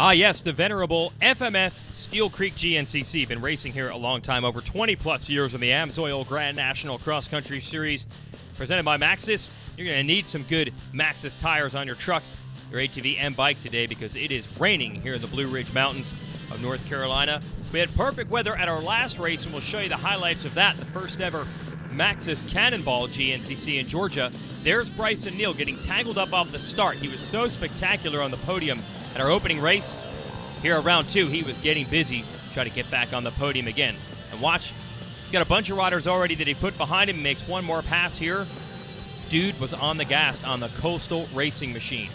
Ah, yes, the venerable FMF Steele Creek GNCC. Been racing here a long time, over 20-plus years in the AMSOIL Grand National Cross Country Series. Presented by Maxxis. You're going to need some good Maxxis tires on your truck, your ATV, and bike today because it is raining here in the Blue Ridge Mountains of North Carolina. We had perfect weather at our last race, and we'll show you the highlights of that, the first ever Maxxis Cannonball GNCC in Georgia. There's Bryson Neal getting tangled up off the start. He was so spectacular on the podium at our opening race. Here at round 2, he was getting busy, trying to get back on the podium again. And watch, he's got a bunch of riders already that he put behind him. Makes one more pass here. Dude was on the gas on the Coastal Racing Machine.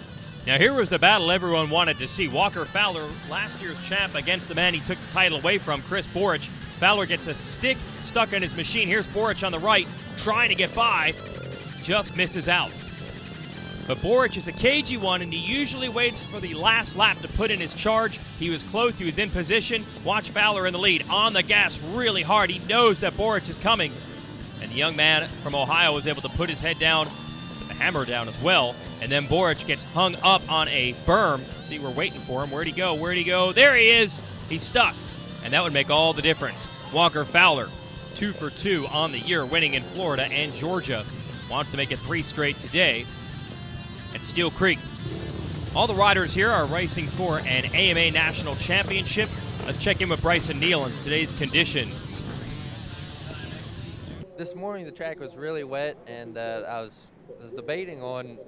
Now here was the battle everyone wanted to see. Walker Fowler, last year's champ, against the man he took the title away from, Chris Borich. Fowler gets a stick stuck in his machine. Here's Borich on the right, trying to get by. Just misses out. But Borich is a cagey one, and he usually waits for the last lap to put in his charge. He was close. He was in position. Watch Fowler in the lead, on the gas really hard. He knows that Borich is coming. And the young man from Ohio was able to put his head down, put the hammer down as well. And then Borich gets hung up on a berm. See, we're waiting for him. Where'd he go? Where'd he go? There he is. He's stuck. And that would make all the difference. Walker Fowler, 2 for 2 on the year, winning in Florida and Georgia. Wants to make it 3 straight today at Steele Creek. All the riders here are racing for an AMA National Championship. Let's check in with Bryson Neal in today's conditions. This morning the track was really wet, and I was debating on,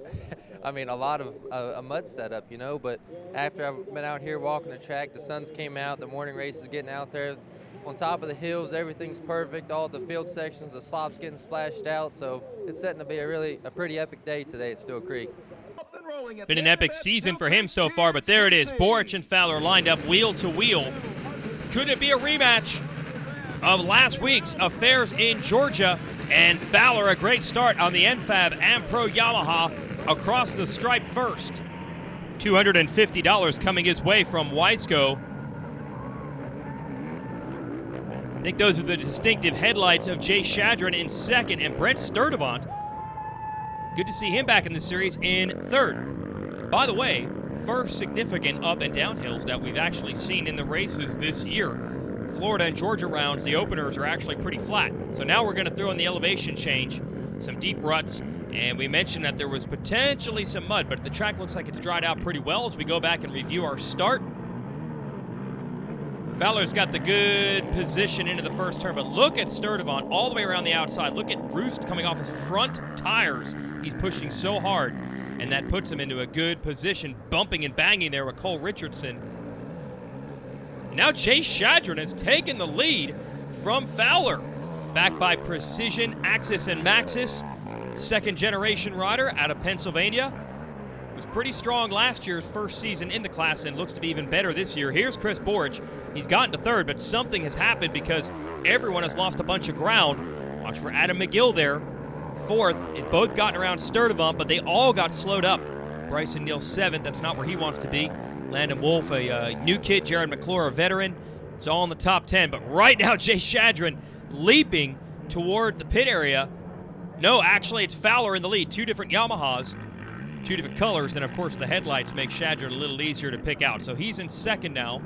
a lot of a mud setup, but after I've been out here walking the track, the sun's came out, the morning race is getting out there. On top of the hills, everything's perfect. All the field sections, the slops getting splashed out, so it's setting to be a pretty epic day today at Steele Creek. Been an epic season for him so far, but there it is. Borich and Fowler lined up wheel to wheel. Could it be a rematch of last week's affairs in Georgia? And Fowler, a great start on the NFAB and Pro Yamaha across the stripe first. $250 coming his way from Wiseco. I think those are the distinctive headlights of Jay Shadron in second, and Brent Sturdivant. Good to see him back in the series in third. By the way, first significant up and down hills that we've actually seen in the races this year. Florida and Georgia rounds, the openers are actually pretty flat. So now we're going to throw in the elevation change, some deep ruts, and we mentioned that there was potentially some mud, but the track looks like it's dried out pretty well as we go back and review our start. Fowler's got the good position into the first turn, but look at Sturdivant all the way around the outside. Look at Roost coming off his front tires. He's pushing so hard, and that puts him into a good position, bumping and banging there with Cole Richardson. Now Chase Shadron has taken the lead from Fowler. Backed by Precision, Axis, and Maxxis. Second-generation rider out of Pennsylvania. Was pretty strong last year's first season in the class and looks to be even better this year. Here's Chris Borich. He's gotten to third, but something has happened because everyone has lost a bunch of ground. Watch for Adam McGill there. Fourth, it both gotten around Sturdivant, but they all got slowed up. Bryson Neal seventh, that's not where he wants to be. Landon Wolf, a new kid. Jared McClure, a veteran. It's all in the top 10, but right now Jay Shadron leaping toward the pit area. No, actually it's Fowler in the lead. 2 different Yamahas. 2 different colors, and of course the headlights make Shadron a little easier to pick out. So he's in second now.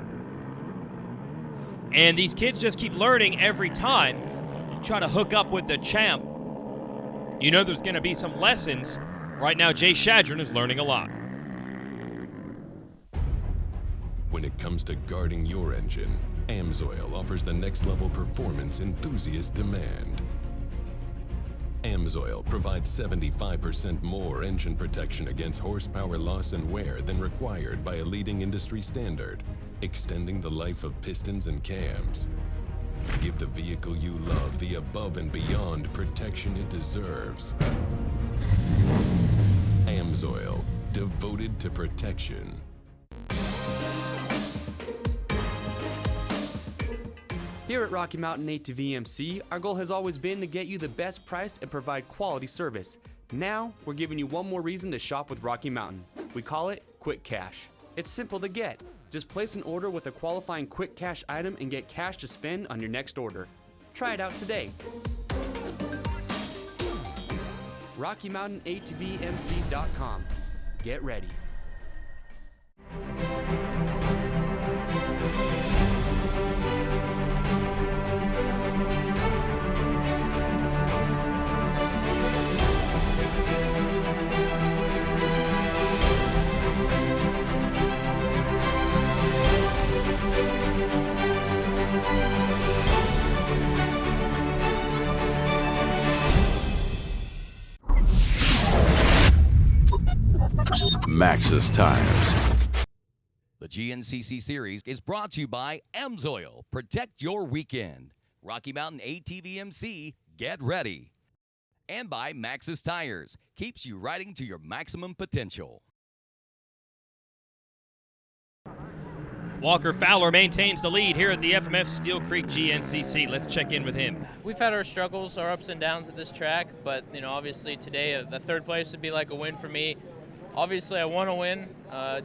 And these kids just keep learning every time. Try to hook up with the champ. You know there's going to be some lessons. Right now Jay Shadron is learning a lot. When it comes to guarding your engine, AMSOIL offers the next level performance enthusiasts demand. AMSOIL provides 75% more engine protection against horsepower loss and wear than required by a leading industry standard, extending the life of pistons and cams. Give the vehicle you love the above and beyond protection it deserves. AMSOIL, devoted to protection. Here at Rocky Mountain ATV MC, our goal has always been to get you the best price and provide quality service. Now, we're giving you one more reason to shop with Rocky Mountain. We call it Quick Cash. It's simple to get. Just place an order with a qualifying Quick Cash item and get cash to spend on your next order. Try it out today. RockyMountainATVMC.com. Get ready. Maxxis Tires. The GNCC series is brought to you by AMSOIL. Protect your weekend. Rocky Mountain ATV MC, get ready. And by Maxxis Tires. Keeps you riding to your maximum potential. Walker Fowler maintains the lead here at the FMF Steel Creek GNCC. Let's check in with him. We've had our struggles, our ups and downs at this track, but obviously today a third place would be like a win for me. Obviously I want to win,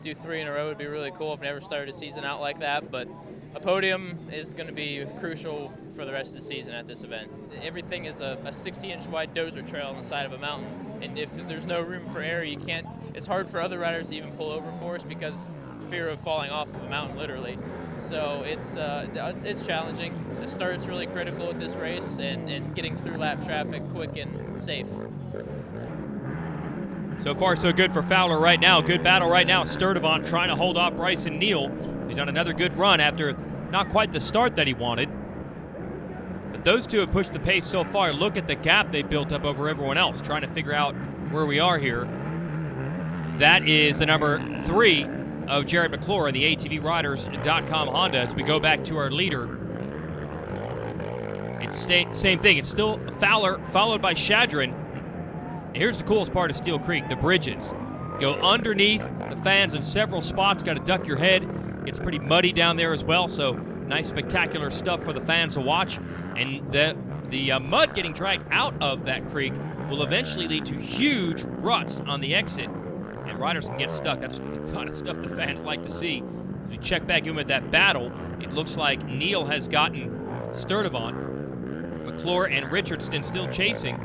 do 3 in a row would be really cool. I've never started a season out like that, but a podium is going to be crucial for the rest of the season at this event. Everything is a 60-inch wide dozer trail on the side of a mountain, and if there's no room for air, it's hard for other riders to even pull over for us because fear of falling off of a mountain, literally. So it's challenging. The start's really critical at this race, and getting through lap traffic quick and safe. So far, so good for Fowler right now. Good battle right now. Sturdivant trying to hold off Bryson Neal. He's on another good run after not quite the start that he wanted. But those two have pushed the pace so far. Look at the gap they built up over everyone else, trying to figure out where we are here. That is the number 3 of Jared McClure in the ATVRiders.com Honda. As we go back to our leader, it's same thing. It's still Fowler, followed by Shadron. And here's the coolest part of Steel Creek, the bridges. Go underneath the fans in several spots, got to duck your head. It's pretty muddy down there as well, so nice spectacular stuff for the fans to watch. And the mud getting dragged out of that creek will eventually lead to huge ruts on the exit, and riders can get stuck. That's the kind of stuff the fans like to see. As we check back in with that battle, it looks like Neal has gotten Sturdivant. McClure and Richardson still chasing.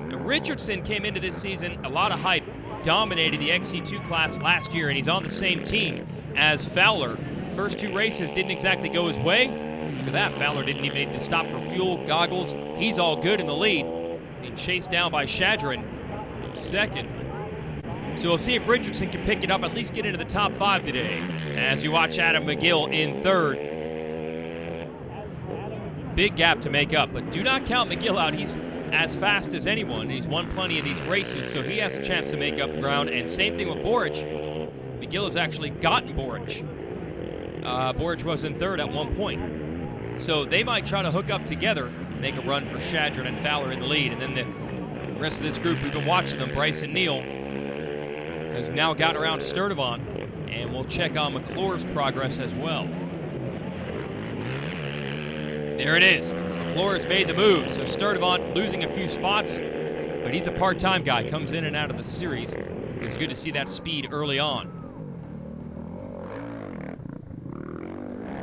Now, Richardson came into this season, a lot of hype, dominated the XC2 class last year, and he's on the same team as Fowler. First 2 races didn't exactly go his way. Look at that, Fowler didn't even need to stop for fuel, goggles. He's all good in the lead. Being chased down by Shadron, second. So we'll see if Richardson can pick it up, at least get into the top 5 today. As you watch Adam McGill in 3rd. Big gap to make up, but do not count McGill out. He's as fast as anyone. He's won plenty of these races, so he has a chance to make up ground. And same thing with Borich. McGill has actually gotten Borich. Borich was in 3rd at one point. So they might try to hook up together, make a run for Shadron and Fowler in the lead. And then the rest of this group, we've been watching them. Bryson Neal has now gotten around Sturdivant, and we'll check on McClure's progress as well. There it is. McClure has made the move. So Sturdivant losing a few spots, but he's a part-time guy, comes in and out of the series. It's good to see that speed early on.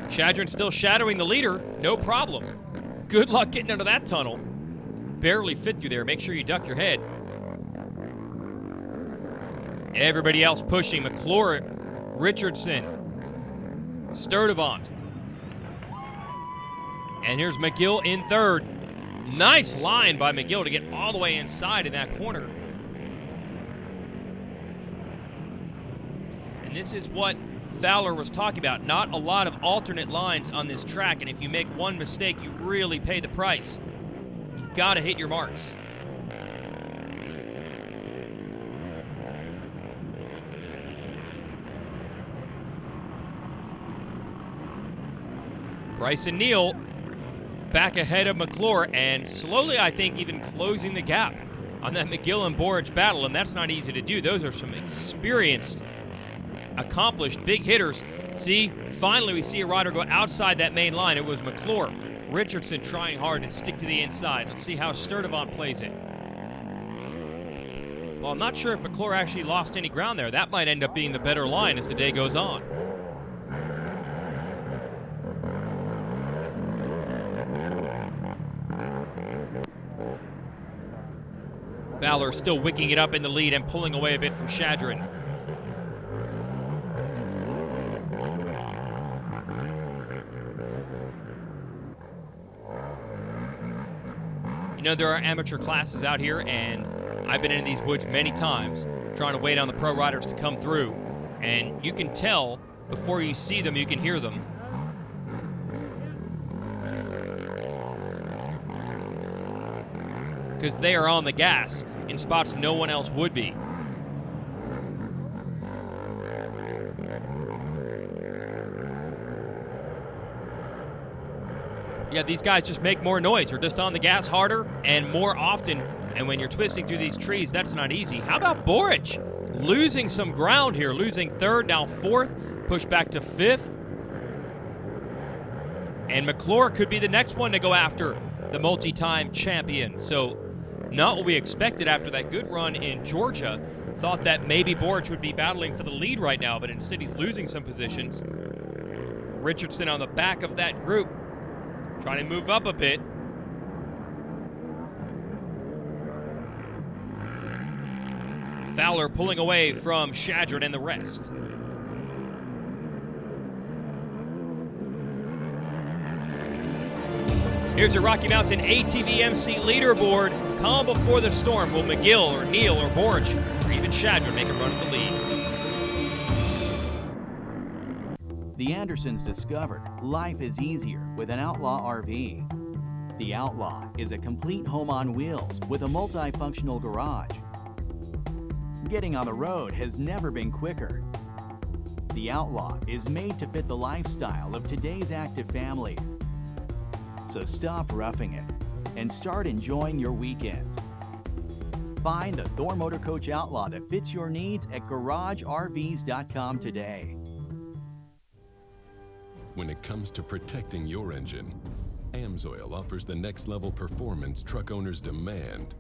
Shadron still shadowing the leader, no problem. Good luck getting out of that tunnel. Barely fit through there, make sure you duck your head. Everybody else pushing, McClure, Richardson, Sturdivant. And here's McGill in 3rd. Nice line by McGill to get all the way inside in that corner. And this is what Fowler was talking about. Not a lot of alternate lines on this track, and if you make one mistake, you really pay the price. You've got to hit your marks. Bryson Neal back ahead of McClure, and slowly, I think, even closing the gap on that McGill and Borich battle, and that's not easy to do. Those are some experienced, accomplished big hitters. See, finally we see a rider go outside that main line. It was McClure. Richardson trying hard to stick to the inside. Let's see how Sturdivant plays it. Well, I'm not sure if McClure actually lost any ground there. That might end up being the better line as the day goes on. Fowler still wicking it up in the lead and pulling away a bit from Shadron. You know, there are amateur classes out here, and I've been in these woods many times trying to wait on the pro riders to come through. And you can tell before you see them, you can hear them. Because they are on the gas in spots no one else would be. Yeah, these guys just make more noise. They're just on the gas harder and more often. And when you're twisting through these trees, that's not easy. How about Boric? Losing some ground here, losing third, now fourth, pushed back to fifth. And McClure could be the next one to go after the multi-time champion. So not what we expected after that good run in Georgia. Thought that maybe Boric would be battling for the lead right now, but instead he's losing some positions. Richardson on the back of that group, trying to move up a bit. Fowler pulling away from Shadron and the rest. Here's your Rocky Mountain ATV MC leaderboard. Calm before the storm. Will McGill or Neal or Boric or even Shadron make a run at the lead? The Andersons discovered life is easier with an Outlaw RV. The Outlaw is a complete home on wheels with a multifunctional garage. Getting on the road has never been quicker. The Outlaw is made to fit the lifestyle of today's active families. So stop roughing it and start enjoying your weekends. Find the Thor Motor Coach Outlaw that fits your needs at GarageRVs.com today. When it comes to protecting your engine, AMSOIL offers the next level performance truck owners demand.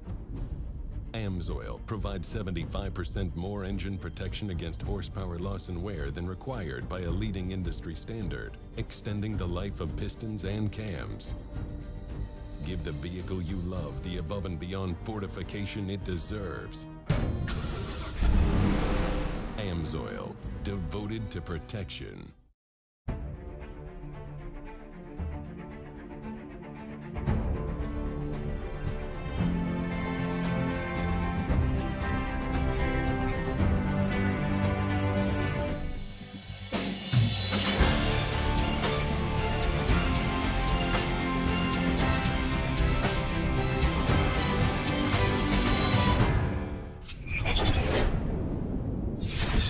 AMSOIL provides 75% more engine protection against horsepower loss and wear than required by a leading industry standard, extending the life of pistons and cams. Give the vehicle you love the above and beyond fortification it deserves. AMSOIL, devoted to protection.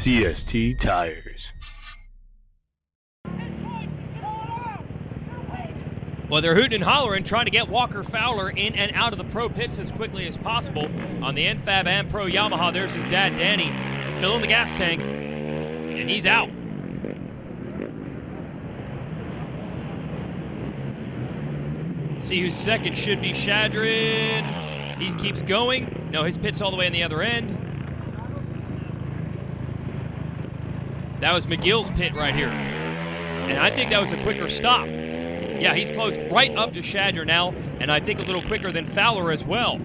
CST Tires. Well, they're hooting and hollering, trying to get Walker Fowler in and out of the pro pits as quickly as possible. On the NFAB and Pro Yamaha, there's his dad, Danny, filling the gas tank, and he's out. See who's second should be Shadron. He keeps going. No, his pit's all the way on the other end. That was McGill's pit right here. And I think that was a quicker stop. Yeah, he's close right up to Shadron now, and I think a little quicker than Fowler as well.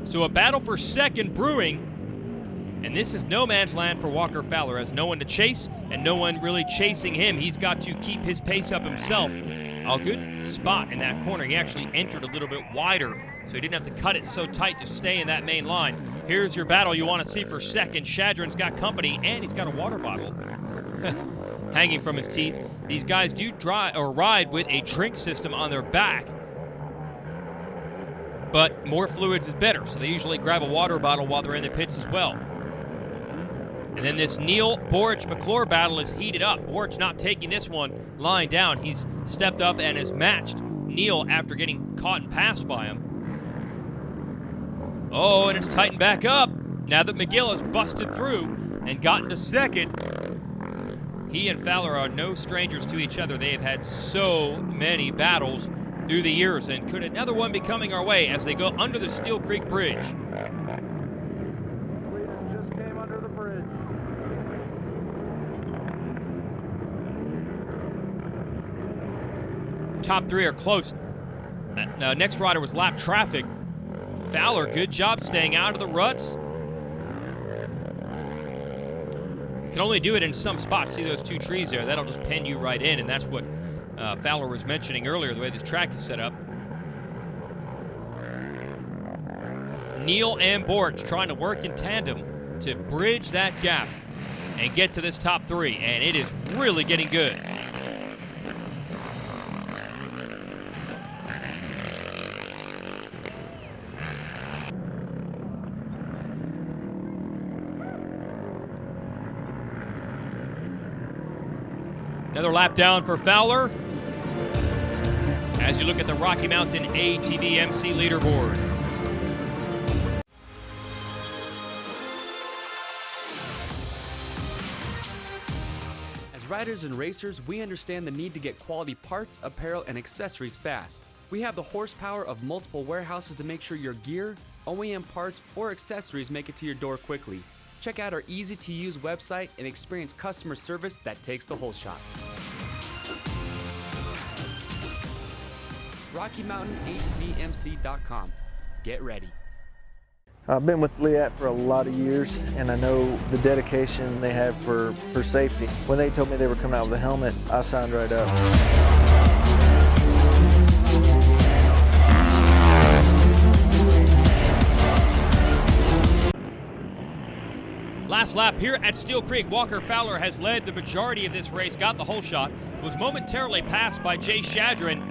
So a battle for second brewing, and this is no man's land for Walker Fowler, as no one to chase and no one really chasing him. He's got to keep his pace up himself. A good spot in that corner. He actually entered a little bit wider, so he didn't have to cut it so tight to stay in that main line. Here's your battle you want to see for second. Shadron's got company, and he's got a water bottle hanging from his teeth. These guys do ride with a drink system on their back, but more fluids is better, so they usually grab a water bottle while they're in the pits as well. And then this Neal Boric McClure battle is heated up. Boric not taking this one lying down. He's stepped up and has matched Neal after getting caught and passed by him. Oh, and it's tightened back up now that McGill has busted through and gotten to second. He and Fowler are no strangers to each other. They have had so many battles through the years, and could another one be coming our way as they go under the Steele Creek Bridge? Just came under the bridge. Top three are close. Next rider was lap traffic. Fowler, good job staying out of the ruts. Can only do it in some spots. See those two trees there? That'll just pen you right in, and that's what Fowler was mentioning earlier, the way this track is set up. Neal and Boric trying to work in tandem to bridge that gap and get to this top three, and it is really getting good. Another lap down for Fowler as you look at the Rocky Mountain ATV MC leaderboard. As riders and racers, we understand the need to get quality parts, apparel, and accessories fast. We have the horsepower of multiple warehouses to make sure your gear, OEM parts, or accessories make it to your door quickly. Check out our easy-to-use website and experience customer service that takes the whole shot. RockyMountainATVMC.com. Get ready. I've been with Liat for a lot of years, and I know the dedication they have for safety. When they told me they were coming out with a helmet, I signed right up. Last lap here at Steele Creek, Walker Fowler has led the majority of this race, got the whole shot, was momentarily passed by Jay Shadron,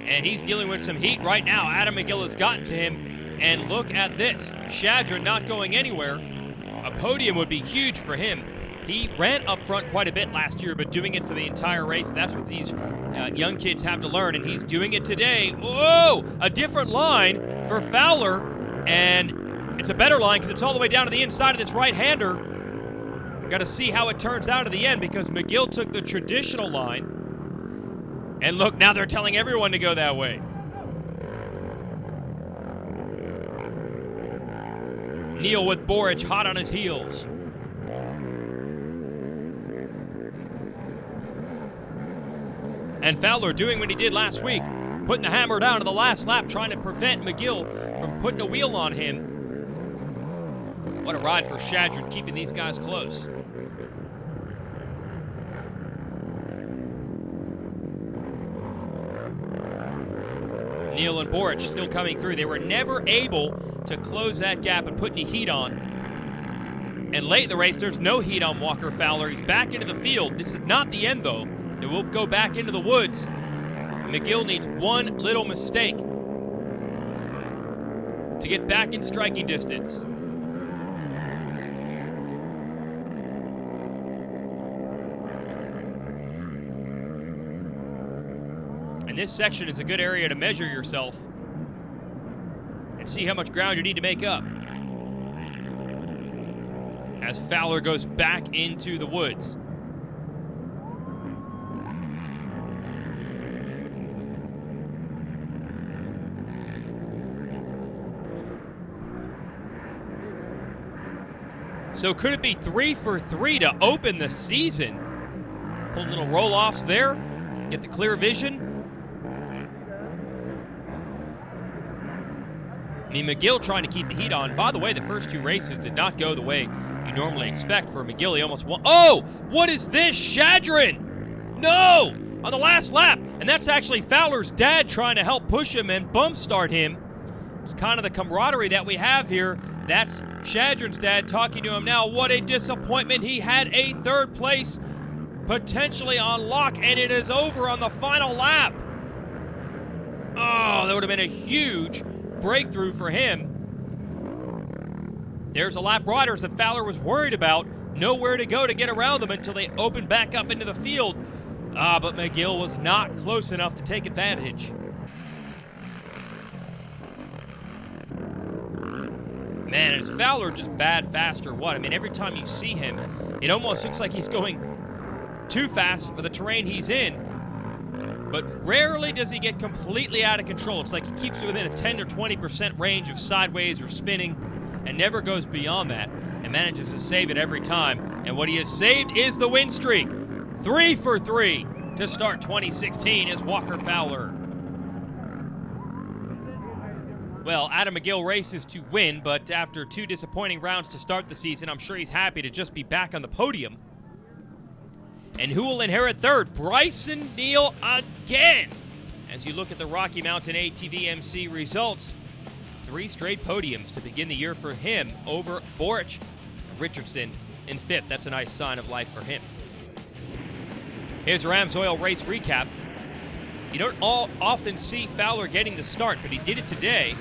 and he's dealing with some heat right now. Adam McGill has gotten to him, and look at this. Shadron not going anywhere. A podium would be huge for him. He ran up front quite a bit last year, but doing it for the entire race, that's what these young kids have to learn, and he's doing it today. Whoa! A different line for Fowler, and it's a better line because it's all the way down to the inside of this right-hander. Got to see how it turns out at the end because McGill took the traditional line. And look, now they're telling everyone to go that way. Neal with Borich hot on his heels. And Fowler doing what he did last week, putting the hammer down to the last lap, trying to prevent McGill from putting a wheel on him. What a ride for Shadron, keeping these guys close. Neal and Borich still coming through. They were never able to close that gap and put any heat on. And late in the race, there's no heat on Walker Fowler. He's back into the field. This is not the end, though. It will go back into the woods. McGill needs one little mistake to get back in striking distance. And this section is a good area to measure yourself and see how much ground you need to make up. As Fowler goes back into the woods. So could it be 3 for 3 to open the season? Pull little roll-offs there, get the clear vision. I mean, McGill trying to keep the heat on. By the way, the first two races did not go the way you normally expect for McGill. He almost won. Oh, what is this? Shadron! No! On the last lap. And that's actually Fowler's dad trying to help push him and bump start him. It's kind of the camaraderie that we have here. That's Shadron's dad talking to him now. What a disappointment. He had a third place potentially on lock, and it is over on the final lap. Oh, that would have been a huge breakthrough for him. There's the lap riders that Fowler was worried about. Nowhere to go to get around them until they opened back up into the field. But McGill was not close enough to take advantage. Man, is Fowler just bad, fast, or what? I mean, every time you see him, it almost looks like he's going too fast for the terrain he's in. But rarely does he get completely out of control. It's like he keeps within a 10 or 20% range of sideways or spinning and never goes beyond that and manages to save it every time. And what he has saved is the win streak. 3 for 3 to start 2016 is Walker Fowler. Well, Adam McGill races to win, but after 2 disappointing rounds to start the season, I'm sure he's happy to just be back on the podium. And who will inherit third? Bryson Neal again. As you look at the Rocky Mountain ATV MC results, 3 straight podiums to begin the year for him over Borich Richardson in 5th. That's a nice sign of life for him. Here's a Rams Oil race recap. You don't often see Fowler getting the start, but he did it today.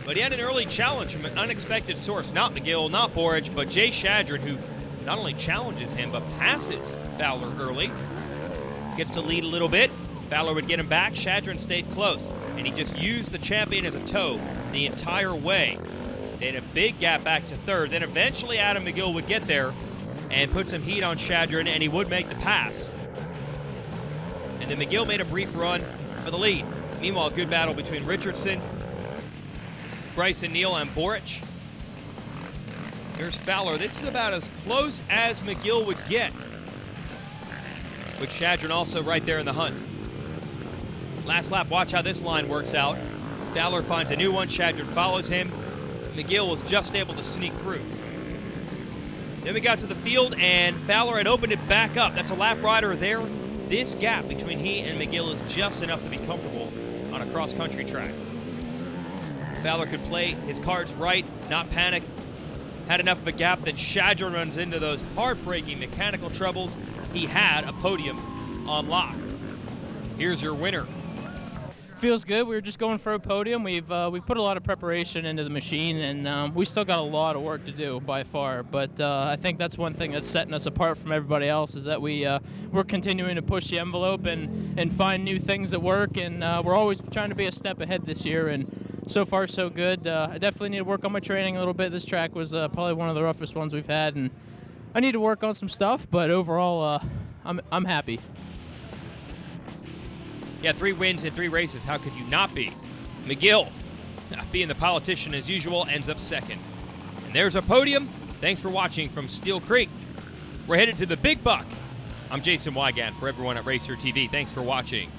But he had an early challenge from an unexpected source. Not McGill, not Borich, but Jay Shadron, who not only challenges him, but passes Fowler early. Gets to lead a little bit. Fowler would get him back. Shadron stayed close, and he just used the champion as a tow the entire way. They had a big gap back to third. Then eventually Adam McGill would get there and put some heat on Shadron, and he would make the pass. And then McGill made a brief run for the lead. Meanwhile, good battle between Richardson, Bryson Neal, and Boric. Here's Fowler. This is about as close as McGill would get, with Shadron also right there in the hunt. Last lap, watch how this line works out. Fowler finds a new one. Shadron follows him. McGill was just able to sneak through. Then we got to the field, and Fowler had opened it back up. That's a lap rider there. This gap between he and McGill is just enough to be comfortable on a cross-country track. Fowler could play his cards right, not panic. Had enough of a gap that Shadron runs into those heartbreaking mechanical troubles. He had a podium on lock. Here's your winner. Feels good. We were just going for a podium. We've put a lot of preparation into the machine, and we still got a lot of work to do by far. But I think that's one thing that's setting us apart from everybody else, is that we're continuing to push the envelope and find new things that work. And we're always trying to be a step ahead this year. And so far, so good. I definitely need to work on my training a little bit. This track was probably one of the roughest ones we've had, and I need to work on some stuff. But overall, I'm happy. Yeah, 3 wins in 3 races. How could you not be? McGill, being the politician as usual, ends up second. And there's a podium. Thanks for watching from Steele Creek. We're headed to the Big Buck. I'm Jason Wygant for everyone at Racer TV. Thanks for watching.